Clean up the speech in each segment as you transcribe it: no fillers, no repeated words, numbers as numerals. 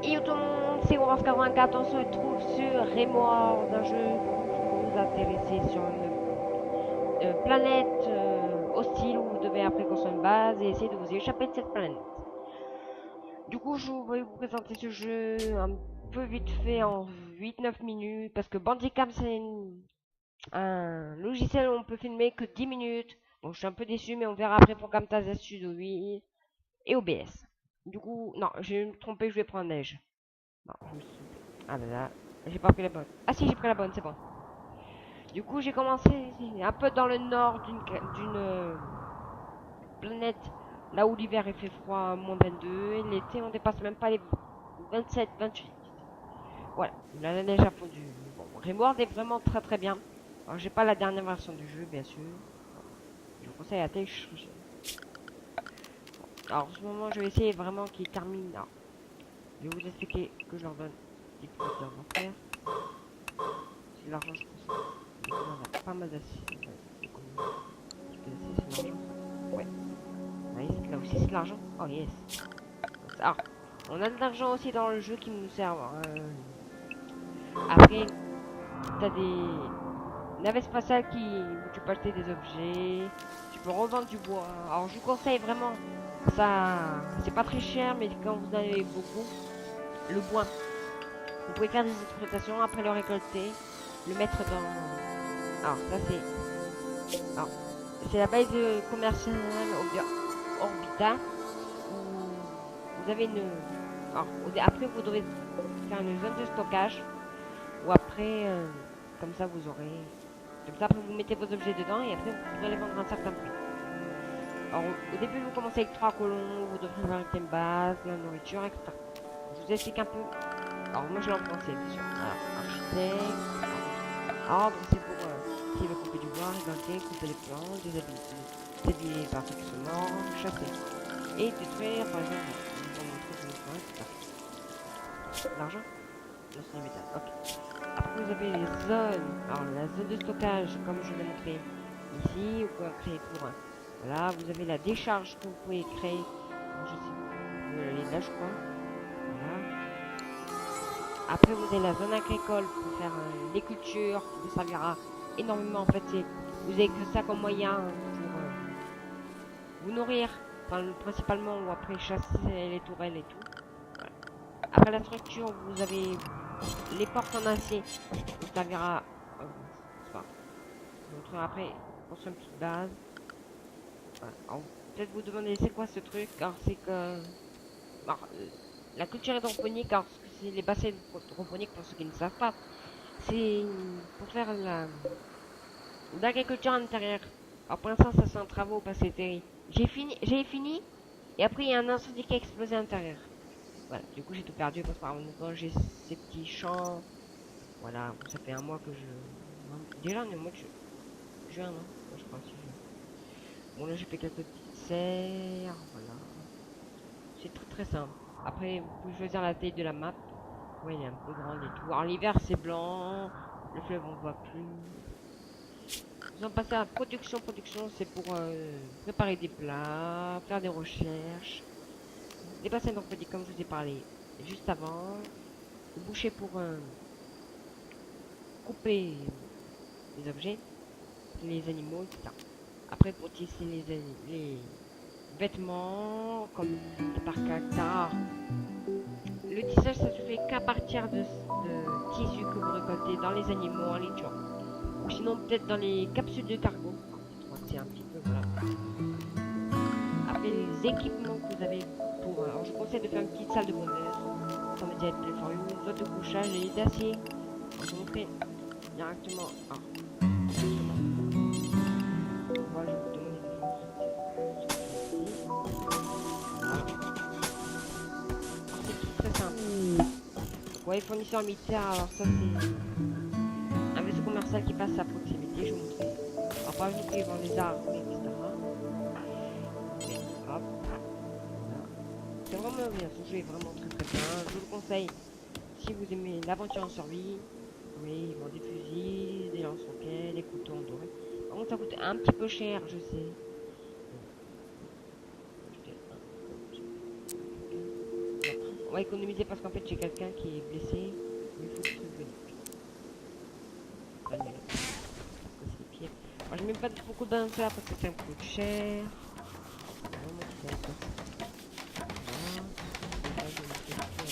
Et tout le monde, c'est Orange 84, on se retrouve sur Remord, un jeu où vous intéressez sur une planète hostile où vous devez après construire une base et essayer de vous échapper de cette planète. Du coup, je vais vous présenter ce jeu un peu vite fait en 8-9 minutes parce que Bandicam c'est un logiciel où on peut filmer que 10 minutes. Bon, je suis un peu déçu, mais on verra après pour Camtasia Studio 8 et OBS. Du coup, non, j'ai me trompé, je vais prendre neige. Non, je me suis trompé. Ah là là, j'ai pas pris la bonne. Ah si, j'ai pris la bonne, c'est bon. Du coup, j'ai commencé un peu dans le nord d'une planète, là où l'hiver il fait froid, -22, et l'été on dépasse même pas les 27-28. Voilà, là, la neige a fondu. Bon, Rimworld est vraiment très très bien. Alors, j'ai pas la dernière version du jeu, bien sûr. Je vous conseille à télécharger. Alors, en ce moment, je vais essayer vraiment qu'il termine. Alors, je vais vous expliquer que je leur donne des petites heures à faire. C'est l'argent, je pense. On a pas mal d'assises. C'est l'argent. Ouais. Nice. Là aussi, c'est de l'argent. Oh yes. Alors, on a de l'argent aussi dans le jeu qui nous sert. Après, t'as des navettes spatiales où tu peux acheter des objets. Tu peux revendre du bois. Alors, je vous conseille vraiment. Ça, c'est pas très cher, mais quand vous en avez beaucoup, le bois. Vous pouvez faire des exploitations après le récolter, le mettre dans. Alors, ça c'est. Alors, c'est la base commerciale Orbita. Où vous avez une. Alors, après, vous devez faire une zone de stockage. Ou après, comme ça, vous aurez. Comme ça, après, vous mettez vos objets dedans et après, vous pourrez les vendre à un certain prix. Alors, au début, vous commencez avec 3 colons, vous devrez faire une base, la nourriture, etc. Je vous explique un peu. Alors, moi, je l'ai en français, bien sûr. Alors, architecte. Arbre, c'est pour s'il veut couper du bois, récolter, couper les plantes, déshabiller les parties qui sont mortes, chasser. Et détruire, par exemple, l'argent. Non, c'est un métal. Ok. Après, vous avez les zones. Alors, la zone de stockage, comme je l'ai montré ici, vous pouvez créer pour un. Voilà, vous avez la décharge que vous pouvez créer. Alors, je sais, vous pouvez aller là, je crois. Voilà. Après, vous avez la zone agricole pour faire les cultures, qui vous servira énormément. En fait, vous avez que ça comme moyen pour vous nourrir, enfin, principalement, ou après chasser les tourelles et tout. Voilà. Après la structure, vous avez les portes en acier, qui vous servira. Enfin, je vous montrerai après pour une petite base. Voilà. Alors, peut-être vous demandez c'est quoi ce truc. Alors, c'est que. Alors, la culture hydroponique, alors c'est les bassins hydroponiques pour ceux qui ne savent pas. C'est pour faire l'agriculture intérieure. Alors pour l'instant, ça c'est en travaux parce que j'ai fini, et après il y a un incendie qui a explosé à l'intérieur. Voilà, du coup j'ai tout perdu parce que par moment j'ai ces petits champs. Voilà, ça fait un mois que je. Déjà, on est au mois de juin, non? Ouais, je crois aussi. Bon, là j'ai fait quelques petites serres, voilà. C'est très très simple. Après, vous pouvez choisir la taille de la map. Ouais, il est un peu grand et tout. Alors l'hiver c'est blanc, le fleuve on voit plus. Nous allons passer à production. Production, c'est pour préparer des plats, faire des recherches. Des bassins d'orthopédie, comme je vous ai parlé juste avant. Le boucher pour couper les objets, les animaux, etc. Après, pour tisser les vêtements, comme des parkas. Le tissage, ça se fait qu'à partir de tissus que vous récoltez dans les animaux en ligne, ou sinon peut-être dans les capsules de cargo. C'est un petit peu, voilà. Après, les équipements que vous avez pour. Alors, je vous conseille de faire une petite salle de bonheur. Comme je disais, une zone de couchage et d'acier. Je vous montrer directement. Ah, voilà, je vous donne voilà. C'est très simple. Donc, ouais, fournisseur militaire, alors ça, c'est un vaisseau commercial qui passe à proximité, je vous montrer. Alors, par exemple, ils vendent des armes, etc. Mais, hop. Voilà. C'est vraiment bien, ce jeu est vraiment très très bien. Je vous le conseille si vous aimez l'aventure en survie. Oui, ils vendent des fusils, des lance-roquettes, des couteaux en doré. Par contre, ça coûte un petit peu cher, je sais. On va économiser parce qu'en fait j'ai quelqu'un qui est blessé. Il faut que je trouve pas nul. C'est pire. Moi je mets pas beaucoup de balancer parce que ça me coûte cher. C'est vraiment bizarre ça. Voilà. Et là je vais me tester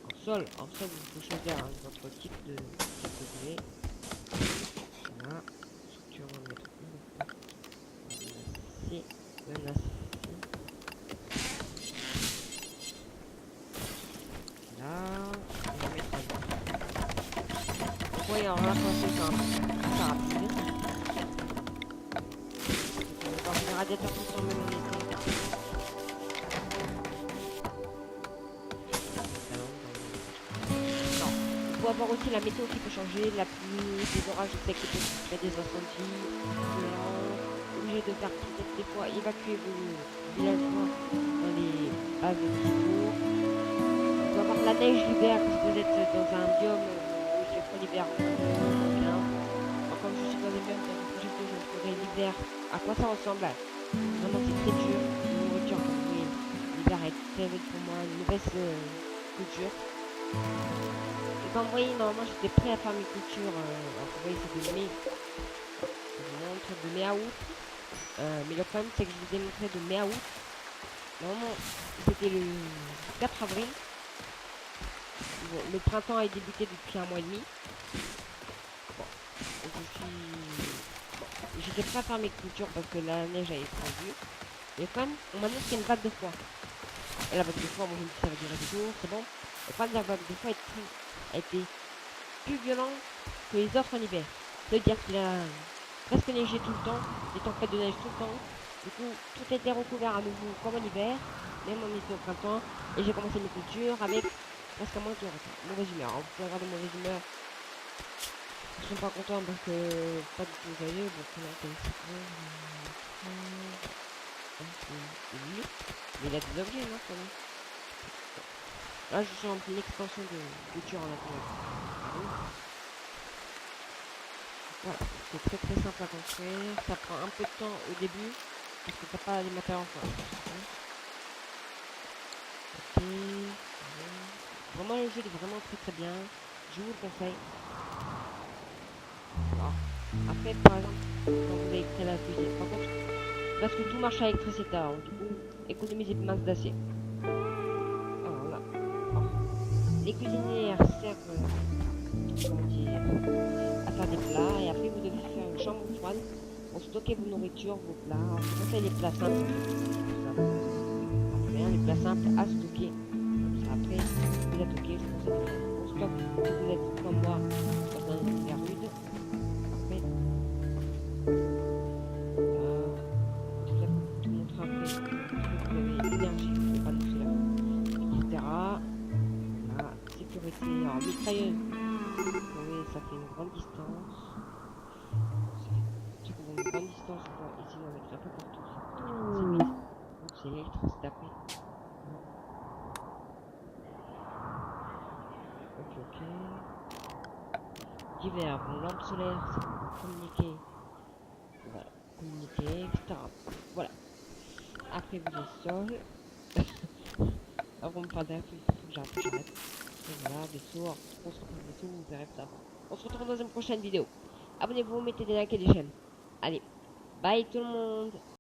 en sol il faut choisir un autre type de objet. Voilà. Structure on va mettre où? Ici. Même là. Là, on va mettre un. Oui, alors là, pour l'instant, c'est rapide. On va avoir des radiateurs qui sont même en été. Non. Il faut avoir aussi la météo qui peut changer, la pluie, les orages secs qui peuvent créer des incendies, violents, obligé de faire peut-être des fois évacuer vos villageois dans les bases de secours. Il faut avoir la neige l'hiver parce que vous êtes dans un biome où il fait froid l'hiver. Comme je suis dans les mêmes dans le projet que je ferai l'hiver, à quoi ça ressemble? Vraiment c'est très dur, une nourriture comme vous voyez, l'hiver est très rude pour moi, une mauvaise culture. Et comme vous voyez, normalement j'étais prêt à faire mes cultures, alors vous voyez c'est de mai, je vous montre de mai à août, mais le problème c'est que je vous ai montré de mai à août, normalement c'était le 4 avril, bon, le printemps a débuté depuis un mois et demi, bon, j'étais prêt à faire mes cultures parce que la neige avait fondu. Et quand même, on m'a dit qu'il y a une vague de froid. Et la vague de froid, moi je me dis ça va durer des jours, c'est bon. Le problème de la vague de froid a été plus violent que les autres en hiver. C'est-à-dire qu'il a presque neigé tout le temps, des tempêtes de neige tout le temps. Du coup, tout était recouvert à nouveau comme en hiver, même en été au printemps. Et j'ai commencé mes cultures avec presque un mois de retard. Mauvaise humeur, hein. Vous pouvez avoir de mauvaise humeur. Ils sont pas contents parce que pas du tout joyeux. Bon, mais il a des objets, non, quand même. Là, je suis en pleine extension de culture en attendant. Voilà, c'est très très simple à construire. Ça prend un peu de temps au début parce que t'as pas les matériaux encore. Ok. Vraiment, le jeu est vraiment très très bien. Je vous le conseille. Alors, après, par exemple, quand vous avez créé la cuisine, par contre, parce que tout marche à l'électricité, alors du coup, économisez de masse d'acier. Alors là, alors, les cuisinières servent, comment dire, à faire des plats et après vous devez faire une chambre froide pour stocker vos nourritures, vos plats. Alors, je vous conseille les plats simples. Après, les plats simples à stocker. Comme ça, après, vous êtes ok, je vous conseille de faire. On stocke si vous êtes comme moi dans un univers rude. Après, tout montrer après. Vous avez l'énergie, les panneaux solaires, etc. Voilà, sécurité. Alors, mitrailleuse. Oui, ça fait une grande distance. Ça fait une grande distance, on va essayer d'en mettre un peu partout. C'est vite. Donc c'est l'électricité après. Ok, ok. Divers, bon, lampe solaire, c'est pour communiquer. Voilà, communiquer, etc. Voilà. Après vous êtes sol. Avant de me faire d'air, il faut que j'arrête. Et voilà, vaisseau, construire un vaisseau, vous verrez ça. On se retrouve dans une prochaine vidéo. Abonnez-vous, mettez des likes et des j'aime. Allez, bye tout le monde.